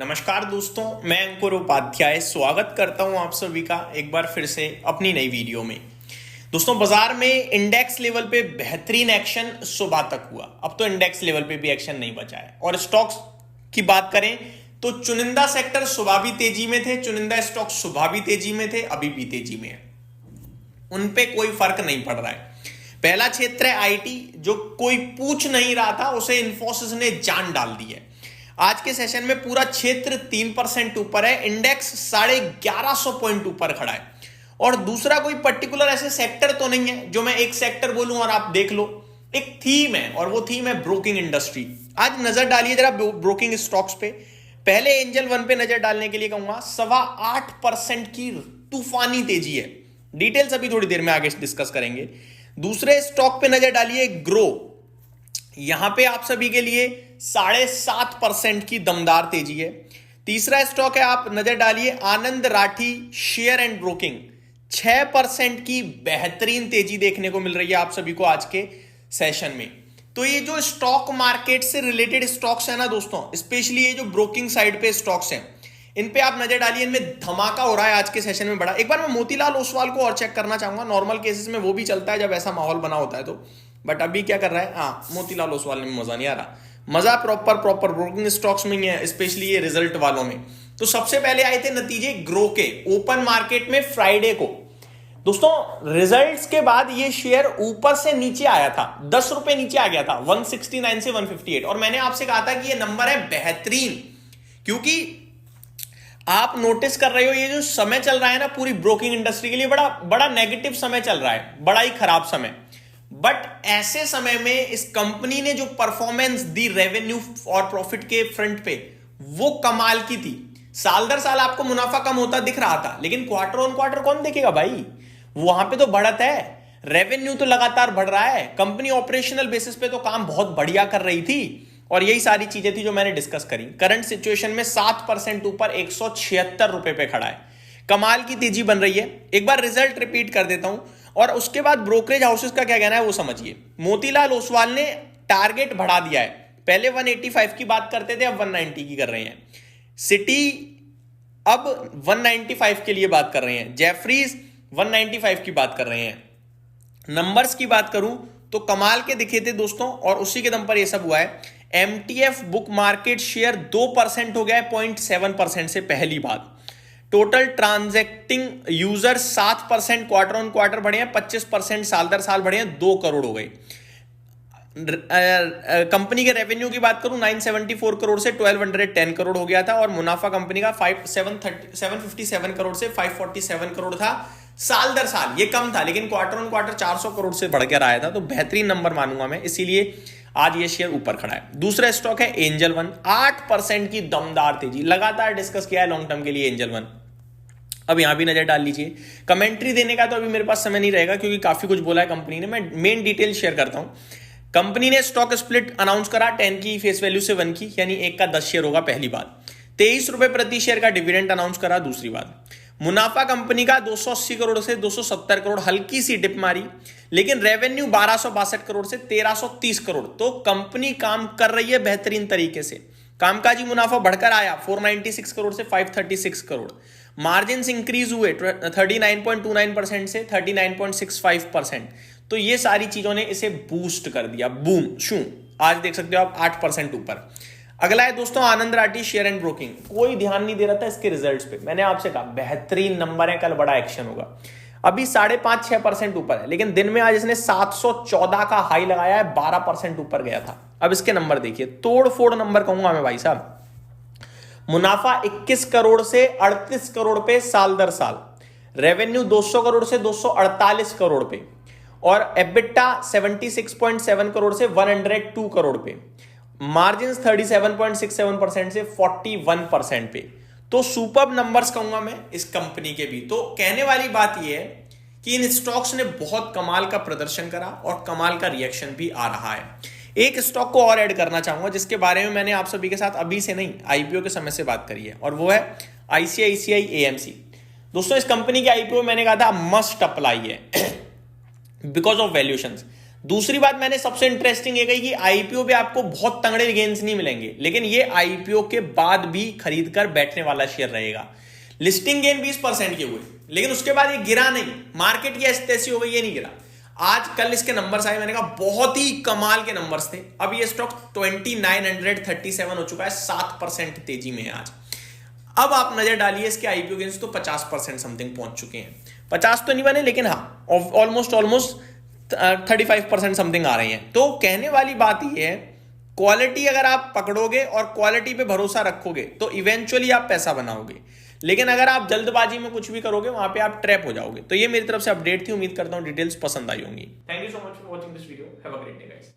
नमस्कार दोस्तों, मैं अंकुर उपाध्याय स्वागत करता हूं आप सभी का एक बार फिर से अपनी नई वीडियो में। दोस्तों, बाजार में इंडेक्स लेवल पे बेहतरीन एक्शन सुबह तक हुआ। अब तो इंडेक्स लेवल पे भी एक्शन नहीं बचा है। और स्टॉक्स की बात करें तो चुनिंदा सेक्टर सुबह भी तेजी में थे, चुनिंदा स्टॉक सुबह भी तेजी में थे, अभी भी तेजी में है। उन पे कोई फर्क नहीं पड़ रहा है। पहला क्षेत्र है आईटी, जो कोई पूछ नहीं रहा था उसे इन्फोसिस ने जान डाल दी है। आज के सेशन में पूरा क्षेत्र 3% ऊपर है, इंडेक्स 1150 पॉइंट ऊपर खड़ा है। और दूसरा कोई पर्टिकुलर ऐसे सेक्टर तो नहीं है जो मैं एक सेक्टर बोलूं और आप देख लो। एक थीम है और वो थीम है ब्रोकिंग इंडस्ट्री। आज नजर डालिए जरा ब्रोकिंग स्टॉक्स पे। पहले एंजल वन पे नजर डालने के लिए कहूंगा, 8.25% की तूफानी तेजी है। डिटेल्स अभी थोड़ी देर में आगे डिस्कस करेंगे। दूसरे स्टॉक पे नजर डालिए, ग्रो। यहां पे आप सभी के लिए 7.5% की दमदार तेजी है। तीसरा स्टॉक है, आप नजर डालिए, आनंद राठी शेयर एंड ब्रोकिंग। 6% की बेहतरीन तेजी देखने को मिल रही है आप सभी को आज के सेशन में। तो ये जो स्टॉक मार्केट से रिलेटेड स्टॉक्स है ना दोस्तों, स्पेशली ये जो ब्रोकिंग साइड पे स्टॉक्स हैं, इन पे आप नजर डालिए, इनमें धमाका हो रहा है आज के सेशन में बड़ा। एक बार मैं मोतीलाल ओसवाल को और चेक करना चाहूंगा। नॉर्मल केसेस में वो भी चलता है जब ऐसा माहौल बना होता है तो, बट अभी क्या कर रहा है, मोतीलाल ओसवाल में मजा नहीं आ रहा। मजा प्रॉपर ब्रोकिंग स्टॉक्स में ही है, स्पेशली ये रिजल्ट वालों में। तो सबसे पहले आए थे नतीजे ग्रो के ओपन मार्केट में फ्राइडे को। दोस्तों, रिजल्ट्स के बाद ये शेयर ऊपर से नीचे आया था, 10 रुपए नीचे आ गया था, 169 से 158। और मैंने आपसे कहा था कि ये नंबर है बेहतरीन, क्योंकि आप नोटिस कर रहे हो ये जो समय चल रहा है ना पूरी ब्रोकिंग इंडस्ट्री के लिए, बड़ा नेगेटिव समय चल रहा है, बड़ा ही खराब समय। बट ऐसे समय में इस कंपनी ने जो परफॉर्मेंस दी रेवेन्यू और प्रॉफिट के फ्रंट पे, वो कमाल की थी। साल दर साल आपको मुनाफा कम होता दिख रहा था, लेकिन क्वार्टर ऑन क्वार्टर कौन देखेगा भाई। वहां पे तो बढ़त है, रेवेन्यू तो लगातार बढ़ रहा है। कंपनी ऑपरेशनल बेसिस पे तो काम बहुत बढ़िया कर रही थी। और यही सारी चीजें थी जो मैंने डिस्कस करी। करंट सिचुएशन में 7% ऊपर 176 रुपए पे खड़ा है। कमाल की तेजी बन रही है। एक बार रिजल्ट रिपीट कर देता हूं और उसके बाद ब्रोकरेज हाउसेस का क्या कहना है वो समझिए। मोतीलाल ओसवाल ने टारगेट बढ़ा दिया है। पहले 185 की बात करते थे, अब 190 की कर रहे हैं। सिटी अब 195 के लिए बात कर रहे हैं। जेफरीज 195 की बात कर रहे हैं। नंबर्स की बात करूं तो कमाल के दिखे थे दोस्तों, और उसी के दम पर यह सब हुआ है। एमटीएफ बुक मार्केट शेयर 2% हो गया है 0.7% से, पहली बात। Total transacting user 7% quarter on quarter बढ़े हैं, 25% साल दर साल बढ़े हैं, 2 करोड़ हो गए। कंपनी के रेवेन्यू की बात करूं, 974 करोड़ से 1210 करोड़ हो गया था। और मुनाफा कंपनी का 757 करोड़ से 547 करोड़ था साल दर साल। ये कम था, लेकिन क्वार्टर ऑन क्वार्टर 400 करोड़ से बढ़कर आया था। तो बेहतरीन नंबर मानूंगा मैं, इसीलिए आज ये शेयर ऊपर खड़ा है। दूसरा स्टॉक है एंजल वन, 8% की दमदार तेजी। लगातार डिस्कस किया है लॉन्ग टर्म के लिए एंजल वन। अब यहां भी नजर डाल लीजिए। कमेंट्री देने का तो अभी मेरे पास समय नहीं रहेगा, क्योंकि काफी कुछ बोला है कंपनी ने। मैं मेन डिटेल शेयर करता हूं। कंपनी ने स्टॉक स्प्लिट अनाउंस करा, 10 की फेस वैल्यू से 1 की, यानी 1 का 10 शेयर होगा, पहली बात। 23 रुपए प्रति शेयर का डिविडेंड अनाउंस करा, दूसरी बात। मुनाफा कंपनी का 280 करोड़ से 270 करोड़, हल्की सी डिप मारी, लेकिन रेवेन्यू 1262 करोड़ से 1330 करोड़। तो कंपनी काम कर रही है बेहतरीन तरीके से। कामकाजी मुनाफा बढ़कर आया 496 करोड़ से 536 करोड़। मार्जिन इंक्रीज हुए 39.29% से 39.65%। तो ये सारी चीजों ने इसे बूस्ट कर दिया, बूम शू। आज देख सकते हो आप 8% ऊपर। अगला है दोस्तों आनंद राठी शेयर एंड ब्रोकिंग। कोई ध्यान नहीं दे रहा था इसके रिजल्ट्स पे। मैंने आपसे कहा बेहतरीन नंबर है, कल बड़ा एक्शन होगा। अभी 5.5-6% ऊपर है, लेकिन दिन में आज इसने 714 का हाई लगाया है, 12% ऊपर गया था। अब इसके नंबर देखिए, तोड़ फोड़ नंबर कहूंगा मैं भाई साहब। मुनाफा 21 करोड़ से 38 करोड़ पे साल दर साल। रेवेन्यू 200 करोड़ से 248 करोड़ पे। और एबिटा 76.7 करोड़ से 102 करोड़ पे। मार्जिन 37.67% से 41% पे। तो सुपर्ब नंबर्स कहूंगा मैं इस कंपनी के भी। तो कहने वाली बात यह है कि इन स्टॉक्स ने बहुत कमाल का प्रदर्शन करा और कमाल का रिएक्शन भी आ रहा है। एक स्टॉक को और ऐड करना चाहूंगा, जिसके बारे में मैंने आप सभी के साथ अभी से नहीं, आईपीओ के समय से बात करी है, और वो है आईसीआईसीआई एएमसी। दोस्तों, इस कंपनी के आईपीओ मैंने कहा था मस्ट अप्लाई है बिकॉज ऑफ वैल्यूएशंस। दूसरी बात मैंने सबसे इंटरेस्टिंग ये कही कि आईपीओ पे आपको बहुत तगड़े गेन्स नहीं मिलेंगे, लेकिन ये आईपीओ के बाद भी खरीद कर बैठने वाला शेयर रहेगा। लिस्टिंग गेन 20% के हुए, लेकिन उसके बाद ये गिरा नहीं, मार्केट की ऐसी तैसी हो गई, ये नहीं गिरा। आज कल इसके नंबर्स आए, मैंने कहा बहुत ही कमाल के नंबर्स थे। अब ये स्टॉक 2937 हो चुका है, 7% तेजी में है आज। अब आप नजर डालिए इसके आईपीओ गेन्स तो 50% समथिंग पहुंच चुके हैं। 50 तो नहीं बने, लेकिन हाँ ऑलमोस्ट 35% समथिंग आ रही हैं। तो कहने वाली बात ये है, क्वालिटी अगर आप पकड़ोगे और क्वालिटी पे भरोसा रखोगे तो इवेंचुअली आप पैसा बनाओगे, लेकिन अगर आप जल्दबाजी में कुछ भी करोगे वहां पे आप ट्रैप हो जाओगे। तो ये मेरी तरफ से अपडेट थी, उम्मीद करता हूं डिटेल्स पसंद आई होंगी। Thank you so much for watching this video, have a great day guys.